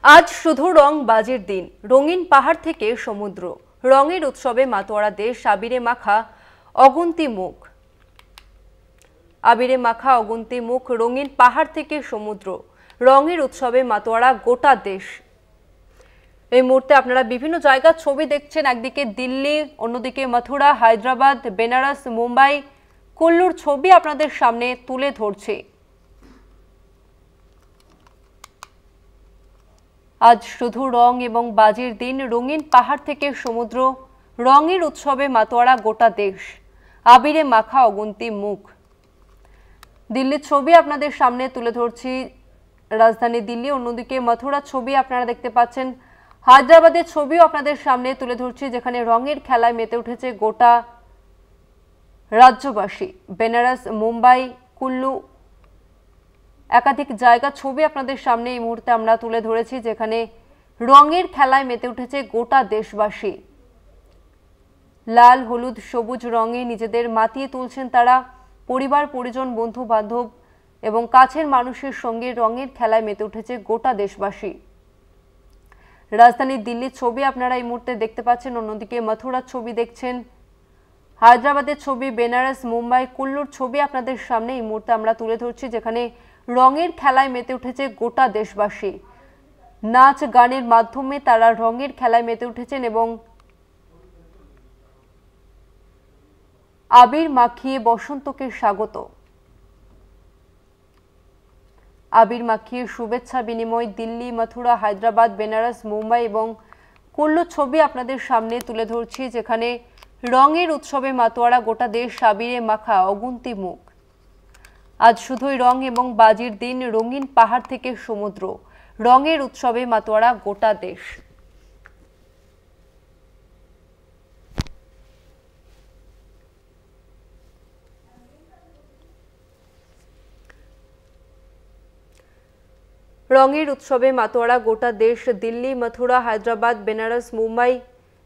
আজ শুধু রং বাজির দিন। রঙিন পাহাড় থেকে সমুদ্র, রঙের উৎসবে মাতোয়ারা দেশ। আবিরে মাখা অগুন্তি মুখ, আবিরে মাখা অগুন্তি মুখ। রঙিন পাহাড় থেকে সমুদ্র, রঙের উৎসবে মাতোয়ারা গোটা দেশ। এই মুহূর্তে আপনারা বিভিন্ন জায়গার ছবি দেখছেন। একদিকে দিল্লি, অন্যদিকে মথুরা, হায়দ্রাবাদ, বেনারস, মুম্বাই, কুল্লুর ছবি আপনাদের সামনে তুলে ধরছে। আজ শুধু রং এবং বাজির দিন। রঙিন পাহাড় থেকে সমুদ্র, রঙের উৎসবে মাতোয়ারা গোটা দেশ। আবিরে মাখা অগুন্তি মুখ। দিল্লির ছবি আপনাদের সামনে তুলে ধরছি, রাজধানী দিল্লি। অন্যদিকে মথুরার ছবি আপনারা দেখতে পাচ্ছেন। হায়দ্রাবাদের ছবিও আপনাদের সামনে তুলে ধরছি, যেখানে রঙের খেলায় মেতে উঠেছে গোটা রাজ্যবাসী। বেনারস, মুম্বাই, কুল্লু, একাধিক জায়গা ছবি আপনাদের সামনে এই মুহূর্তে আমরা তুলে ধরেছি, যেখানে রঙের খেলায় মেতে উঠেছে গোটা দেশবাসী। লাল, হলুদ, সবুজ রঙে নিজেদের মাতিয়ে তুলছেন তারা। পরিবার, পরিজন, বন্ধু বান্ধব এবং কাছের মানুষের সঙ্গে রঙের খেলায় মেতে উঠেছে গোটা দেশবাসী। রাজধানী দিল্লির ছবি আপনারা এই মুহূর্তে দেখতে পাচ্ছেন। অন্যদিকে মথুরার ছবি দেখছেন, হায়দ্রাবাদের ছবি, বেনারস, মুম্বাই, কুল্লুর ছবি আপনাদের সামনে এই মুহূর্তে আমরা তুলে ধরছি, যেখানে রঙের খেলায় মেতে উঠেছে গোটা দেশবাসী। নাচ গানের মাধ্যমে তারা রঙের খেলায় মেতে উঠেছেন এবং আবির মাখিয়ে বসন্তকে স্বাগত। আবির মাখিয়ে শুভেচ্ছা বিনিময়। দিল্লি, মথুরা, হায়দ্রাবাদ, বেনারস, মুম্বাই এবং কুল্লুর ছবি আপনাদের সামনে তুলে ধরছি, যেখানে রঙের উৎসবে মাতোয়ারা গোটা দেশ। আবিরে মাখা অগুন্তি মুখ। আজ শুধুই রং এবং বাজির দিন। রঙিন পাহাড় থেকে সমুদ্র, রঙের উৎসবে মাতোয়ারা গোটা দেশ। রঙের উৎসবে মাতোয়ারা গোটা দেশ। দিল্লি, মথুরা, হায়দ্রাবাদ, বেনারস, মুম্বাই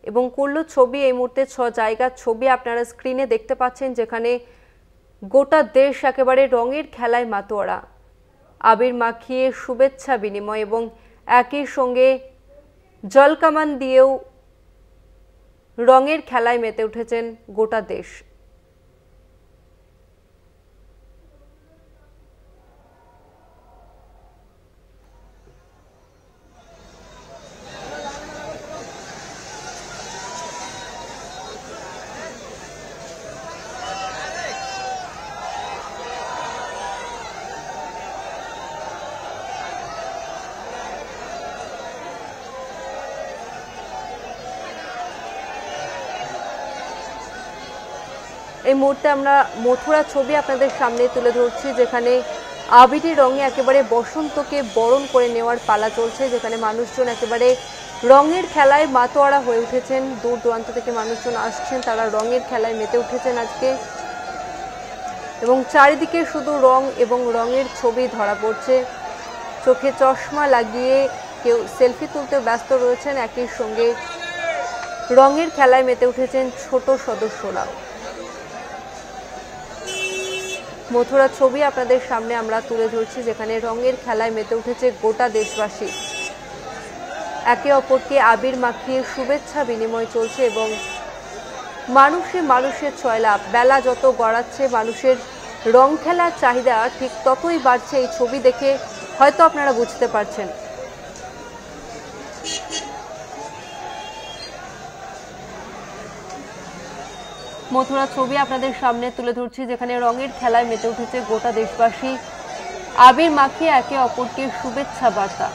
এবং কুল্লুর ছবি এই মুহূর্তে 6 জায়গার ছবি আপনারা স্ক্রিনে দেখতে পাচ্ছেন, যেখানে গোটা দেশ একেবারে রঙের খেলায় মাতোয়ারা। আবির মাখিয়ে শুভেচ্ছা বিনিময় এবং একই সঙ্গে জলকামান দিয়েও রঙের খেলায় মেতে উঠেছেন গোটা দেশ। এই মুহূর্তে আমরা মথুরা ছবি আপনাদের সামনে তুলে ধরছি, যেখানে আবিরের রঙে একেবারে বসন্তকে বরণ করে নেওয়ার পালা চলছে, যেখানে মানুষজন একেবারে রঙের খেলায় মাতোয়ারা হয়ে উঠেছেন। দূর দূরান্ত থেকে মানুষজন আসছেন, তারা রঙের খেলায় মেতে উঠেছেন আজকে, এবং চারিদিকে শুধু রং এবং রঙের ছবি ধরা পড়ছে। চোখে চশমা লাগিয়ে কেউ সেলফি তুলতে ব্যস্ত রয়েছেন, একই সঙ্গে রঙের খেলায় মেতে উঠেছেন ছোট সদস্যরাও। মথুরা ছবি আপনাদের সামনে আমরা তুলে ধরছি, যেখানে রঙের খেলায় মেতে উঠেছে গোটা দেশবাসী। একে অপরকে আবির মাখিয়ে শুভেচ্ছা বিনিময় চলছে এবং মানুষে মানুষের ছয়লাভ। বেলা যত গড়াচ্ছে, মানুষের রং খেলার চাহিদা ঠিক ততই বাড়ছে। এই ছবি দেখে হয়তো আপনারা বুঝতে পারছেন। মথুরা ছবি আপনাদের সামনে তুলে ধরছি, যেখানে রঙের খেলায় মেতে উঠেছে গোটা দেশবাসী। আবির মাখিয়ে একে অপরকে শুভেচ্ছা বার্তা।